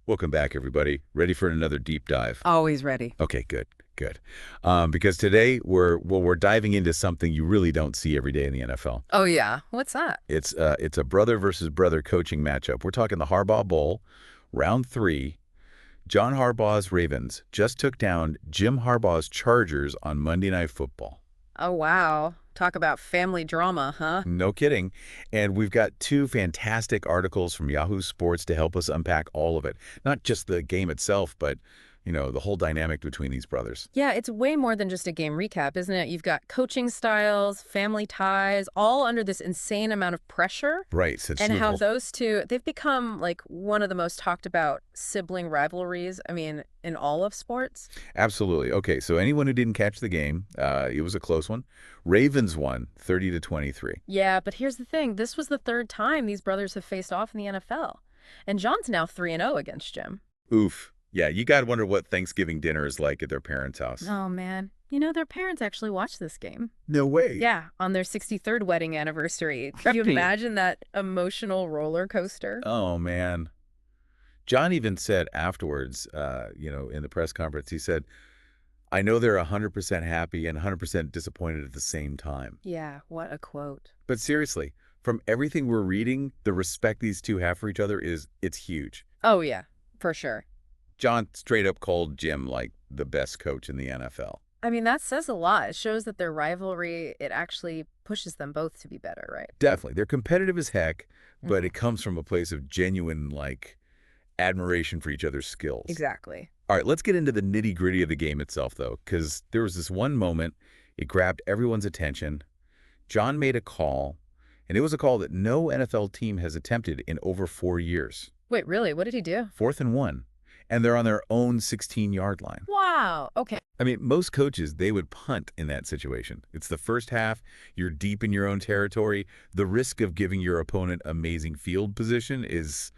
Welcome back, everybody. Ready for another deep dive? Always ready. Okay, good, good. Because today we're diving into something you really don't see every day in the NFL. Oh, yeah. What's that? It's a brother versus brother coaching matchup. We're talking the Harbaugh Bowl, round three. John Harbaugh's Ravens just took down Jim Harbaugh's Chargers on Monday Night Football. Oh, wow. Talk about family drama, huh? No kidding. And we've got two fantastic articles from Yahoo Sports to help us unpack all of it. Not just the game itself, but, the whole dynamic between these brothers. Yeah, it's way more than just a game recap, isn't it? You've got coaching styles, family ties, all under this insane amount of pressure. Right. Since And you how those two, they've become like one of the most talked about sibling rivalries, in all of sports. Absolutely. Okay, so anyone who didn't catch the game, it was a close one. Ravens won 30-23. Yeah, but here's the thing. This was the third time these brothers have faced off in the NFL. And John's now 3-0 against Jim. Oof. Yeah, you got to wonder what Thanksgiving dinner is like at their parents' house. Oh, man. Their parents actually watched this game. No way. Yeah, on their 63rd wedding anniversary. Can you imagine that emotional roller coaster? Oh, man. John even said afterwards, in the press conference, he said, I know they're 100% happy and 100% disappointed at the same time. Yeah, what a quote. But seriously, from everything we're reading, the respect these two have for each other it's huge. Oh, yeah, for sure. John straight up called Jim like the best coach in the NFL. That says a lot. It shows that their rivalry, it actually pushes them both to be better, right? Definitely. They're competitive as heck, but Mhm. it comes from a place of genuine, admiration for each other's skills. Exactly. All right, let's get into the nitty-gritty of the game itself, though, because there was this one moment, it grabbed everyone's attention. John made a call, and it was a call that no NFL team has attempted in over 4 years. Wait, really? What did he do? 4th and 1, and they're on their own 16-yard line. Wow. Okay. Most coaches, they would punt in that situation. It's the first half, you're deep in your own territory. The risk of giving your opponent amazing field position is,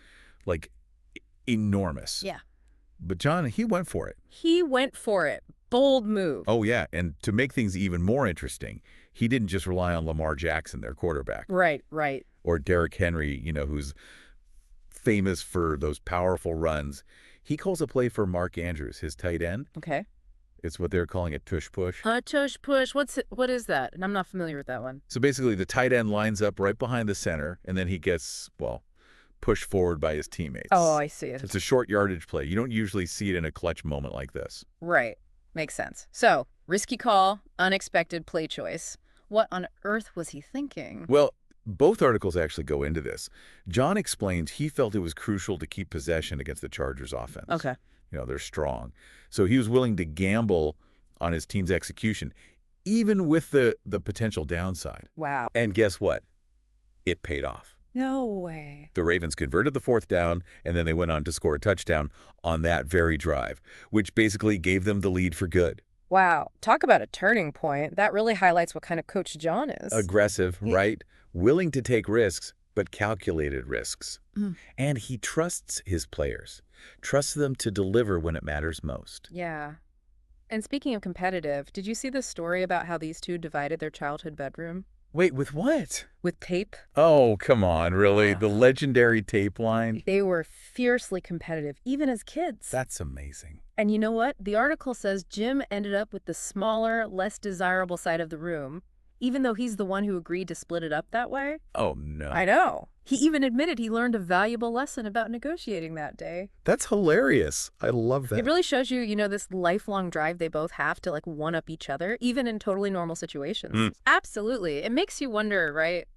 enormous. Yeah. But John, he went for it. He went for it. Bold move. Oh, yeah, and to make things even more interesting, he didn't just rely on Lamar Jackson, their quarterback, Right, right. or Derrick Henry, who's famous for those powerful runs. He calls a play for Mark Andrews, his tight end. Okay. It's what they're calling a tush push. Tush push. What is that? And I'm not familiar with that one. So basically, the tight end lines up right behind the center, and then he gets, pushed forward by his teammates. Oh, I see it. It's a short yardage play. You don't usually see it in a clutch moment like this. Right. Makes sense. So, risky call, unexpected play choice. What on earth was he thinking? Well, both articles actually go into this. John explains he felt it was crucial to keep possession against the Chargers offense. Okay. They're strong. So he was willing to gamble on his team's execution, even with the potential downside. Wow. And guess what? It paid off. No way. The Ravens converted the 4th down, and then they went on to score a touchdown on that very drive, which basically gave them the lead for good. Wow. Talk about a turning point. That really highlights what kind of coach John is. Aggressive, right? Willing to take risks, but calculated risks. Mm. And he trusts his players, trusts them to deliver when it matters most. Yeah. And speaking of competitive, did you see the story about how these two divided their childhood bedroom? Wait, with what? With tape? Oh, come on, really? Ugh. The legendary tape line? They were fiercely competitive, even as kids. That's amazing. And you know what? The article says Jim ended up with the smaller, less desirable side of the room, even though he's the one who agreed to split it up that way. Oh, no. I know. He even admitted he learned a valuable lesson about negotiating that day. That's hilarious. I love that. It really shows you, this lifelong drive they both have to one-up each other, even in totally normal situations. Mm. Absolutely. It makes you wonder, right,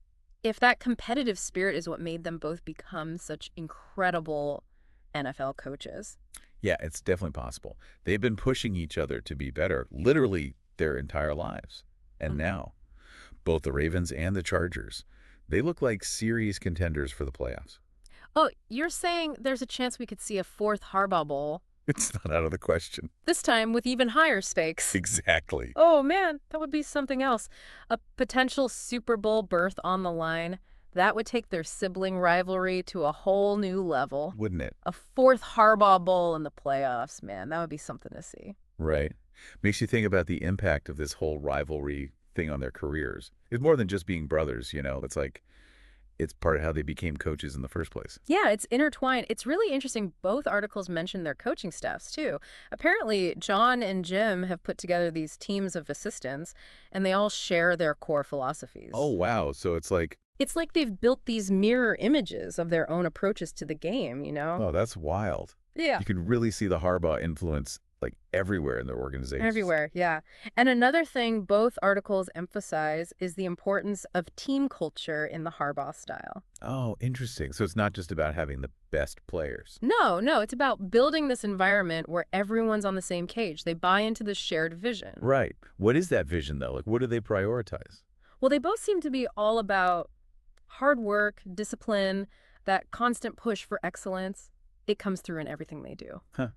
if that competitive spirit is what made them both become such incredible NFL coaches. Yeah, it's definitely possible. They've been pushing each other to be better, literally their entire lives. And now, both the Ravens and the Chargers, they look like serious contenders for the playoffs. Oh, you're saying there's a chance we could see a fourth Harbaugh Bowl, It's not out of the question. this time with even higher stakes. Exactly. Oh, man, that would be something else. A potential Super Bowl berth on the line. That would take their sibling rivalry to a whole new level. Wouldn't it? A fourth Harbaugh Bowl in the playoffs, man. That would be something to see. Right. Makes you think about the impact of this whole rivalry thing on their careers. It's more than just being brothers, It's like It's part of how they became coaches in the first place. Yeah, it's intertwined. It's really interesting. Both articles mention their coaching staffs, too. Apparently, John and Jim have put together these teams of assistants, and they all share their core Oh, philosophies. wow. So it's like, It's like they've built these mirror images of their own approaches to the game, you know? oh, that's wild. Yeah. You can really see the Harbaugh influence like everywhere in their organizations. Everywhere, yeah. And another thing both articles emphasize is the importance of team culture in the Harbaugh style. Oh, interesting. So it's not just about having the best players. No, no, it's about building this environment where everyone's on the same page. They buy into the shared vision. Right. What is that vision, though? Like, what do they prioritize? Well, they both seem to be all about hard work, discipline, that constant push for excellence. It comes through in everything they do. Huh.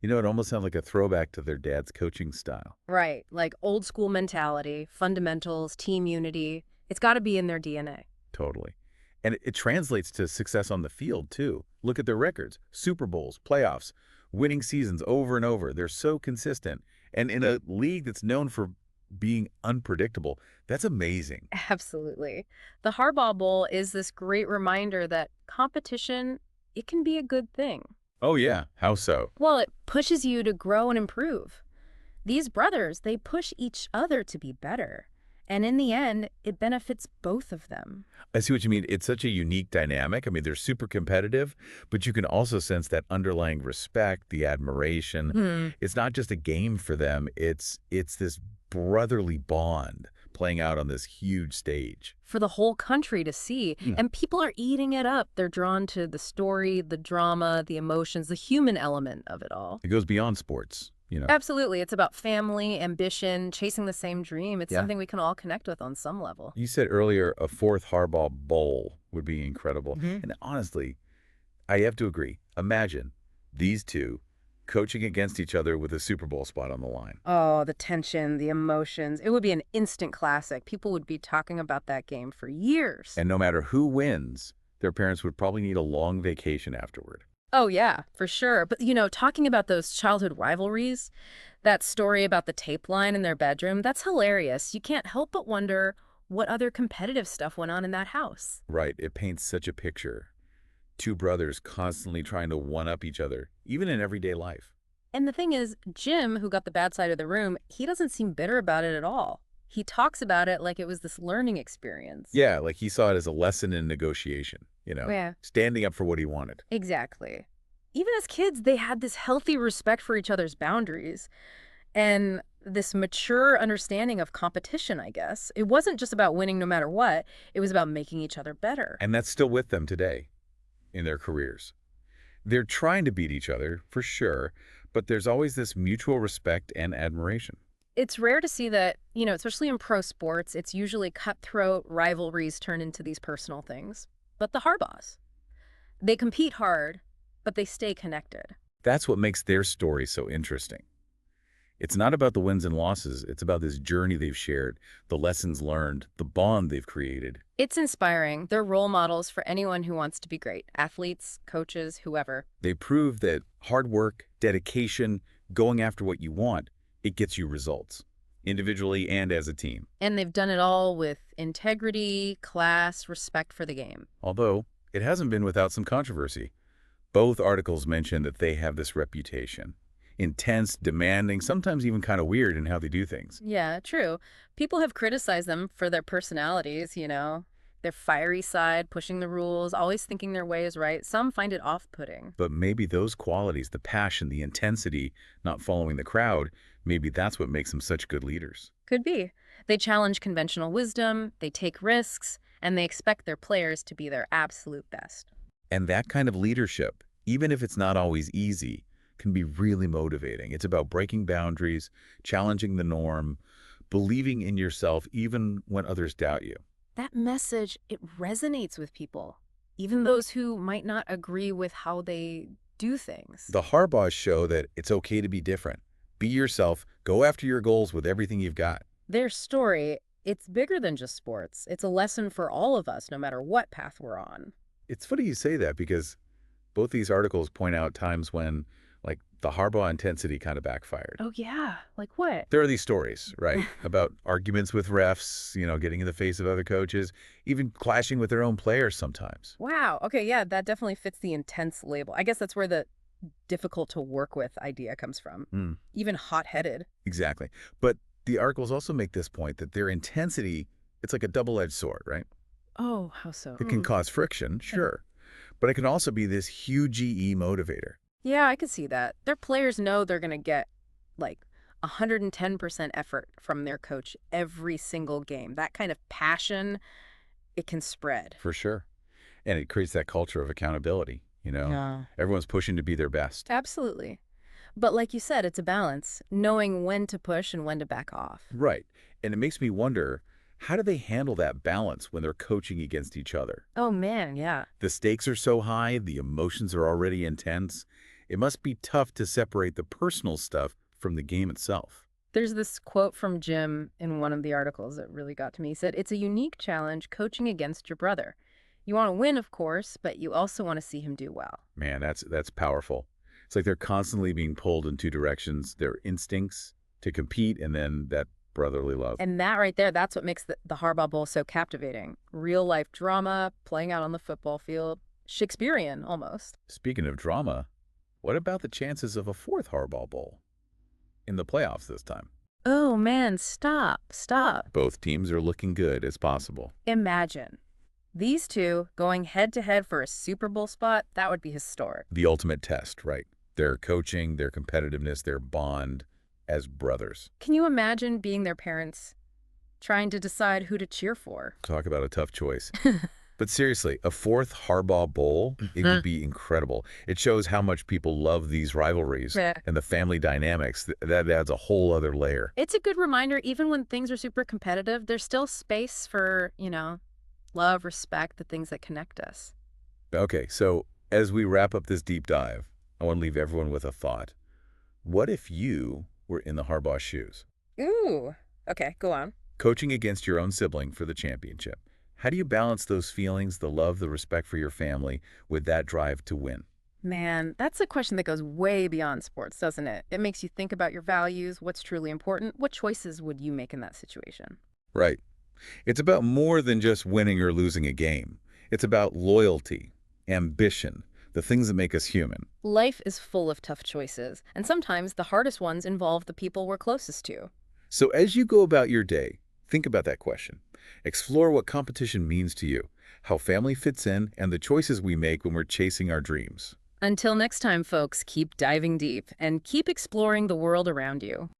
You know, it almost sounds like a throwback to their dad's coaching style. Right, like old school mentality, fundamentals, team unity. It's got to be in their DNA. Totally. And it translates to success on the field, too. Look at their records. Super Bowls, playoffs, winning seasons over and over. They're so consistent. And in a league that's known for being unpredictable, that's amazing. Absolutely. The Harbaugh Bowl is this great reminder that competition, it can be a good thing. Oh, yeah. How so? Well, it pushes you to grow and improve. These brothers, they push each other to be better. And in the end, it benefits both of them. I see what you mean. It's such a unique dynamic. I mean, they're super competitive, but you can also sense that underlying respect, the admiration. Hmm. It's not just a game for them. It's this brotherly bond playing out on this huge stage. For the whole country to see. Hmm. And people are eating it up. They're drawn to the story, the drama, the emotions, the human element of it all. It goes beyond sports, you know. Absolutely. It's about family, ambition, chasing the same dream. It's Yeah. something we can all connect with on some level. You said earlier a fourth Harbaugh Bowl would be incredible. Mhm. And honestly, I have to agree. Imagine these two coaching against each other with a Super Bowl spot on the line. Oh, the tension, the emotions. It would be an instant classic. People would be talking about that game for years. And no matter who wins, their parents would probably need a long vacation afterward. Oh, yeah, for sure. But, talking about those childhood rivalries, that story about the tape line in their bedroom, that's hilarious. You can't help but wonder what other competitive stuff went on in that house. Right. It paints such a picture. Two brothers constantly trying to one-up each other, even in everyday life. And the thing is, Jim, who got the bad side of the room, he doesn't seem bitter about it at all. He talks about it like it was this learning experience. Yeah, like he saw it as a lesson in negotiation, Yeah. standing up for what he wanted. Exactly. Even as kids, they had this healthy respect for each other's boundaries and this mature understanding of competition, I guess. It wasn't just about winning no matter what. It was about making each other better. And that's still with them today in their careers. They're trying to beat each other, for sure, but there's always this mutual respect and admiration. It's rare to see that, especially in pro sports, it's usually cutthroat rivalries turn into these personal things. But the Harbaughs, they compete hard, but they stay connected. That's what makes their story so interesting. It's not about the wins and losses. It's about this journey they've shared, the lessons learned, the bond they've created. It's inspiring. They're role models for anyone who wants to be great. Athletes, coaches, whoever. They prove that hard work, dedication, going after what you want, it gets you results, individually and as a team. And they've done it all with integrity, class, respect for the game. Although, it hasn't been without some controversy. Both articles mention that they have this reputation. Intense, demanding, sometimes even kind of weird in how they do things. Yeah, true. People have criticized them for their personalities, their fiery side, pushing the rules, always thinking their way is right. Some find it off-putting. But maybe those qualities, the passion, the intensity, not following the crowd, maybe that's what makes them such good leaders. Could be. They challenge conventional wisdom, they take risks, and they expect their players to be their absolute best. And that kind of leadership, even if it's not always easy, can be really motivating. It's about breaking boundaries, challenging the norm, believing in yourself even when others doubt you. That message, it resonates with people, even those who might not agree with how they do things. The Harbaughs show that it's okay to be different. Be yourself, go after your goals with everything you've got. Their story, it's bigger than just sports. It's a lesson for all of us, no matter what path we're on. It's funny you say that because both these articles point out times when, like, The Harbaugh intensity kind of backfired. Oh, yeah. Like what? There are these stories, right, about arguments with refs, getting in the face of other coaches, even clashing with their own players sometimes. Wow. Okay, yeah, that definitely fits the intense label. I guess that's where the difficult to work with idea comes from. Mm, Even hot-headed. exactly. But the articles also make this point that their intensity, it's like a double-edged sword, right? Oh, how so? It can cause friction, sure, but it can also be this huge EE motivator. Yeah, I could see that. Their players know they're going to get like 110% effort from their coach every single game. That kind of passion, it can spread. For sure. And it creates that culture of accountability. Yeah. Everyone's pushing to be their best. Absolutely. But like you said, it's a balance, knowing when to push and when to back off. Right. And it makes me wonder, how do they handle that balance when they're coaching against each other? Oh, man, yeah. The stakes are so high, the emotions are already intense. It must be tough to separate the personal stuff from the game itself. There's this quote from Jim in one of the articles that really got to me. He said, "It's a unique challenge coaching against your brother. You want to win, of course, but you also want to see him do well." Man, that's powerful. It's like they're constantly being pulled in two directions, their instincts to compete and then that brotherly love. And that right there, that's what makes the Harbaugh Bowl so captivating. Real life drama playing out on the football field. Shakespearean, almost. Speaking of drama, what about the chances of a fourth Harbaugh Bowl in the playoffs this time? Oh, man, stop, stop. Both teams are looking good as possible. Imagine these two going head-to-head for a Super Bowl spot. That would be historic. The ultimate test, right? Their coaching, their competitiveness, their bond as brothers. Can you imagine being their parents, trying to decide who to cheer for? Talk about a tough choice. But seriously, a fourth Harbaugh Bowl, it would be incredible. It shows how much people love these rivalries Yeah. and the family dynamics. That adds a whole other layer. It's a good reminder, even when things are super competitive, there's still space for, love, respect, the things that connect us. Okay, so as we wrap up this deep dive, I want to leave everyone with a thought. What if you were in the Harbaugh shoes, Ooh. Okay, go on. coaching against your own sibling for the championship? How do you balance those feelings, the love, the respect for your family, with that drive to win? Man, that's a question that goes way beyond sports, doesn't it? It makes you think about your values, what's truly important. What choices would you make in that situation? Right. It's about more than just winning or losing a game. It's about loyalty, ambition, the things that make us human. Life is full of tough choices, and sometimes the hardest ones involve the people we're closest to. So as you go about your day, think about that question. Explore what competition means to you, how family fits in, and the choices we make when we're chasing our dreams. Until next time, folks, keep diving deep and keep exploring the world around you.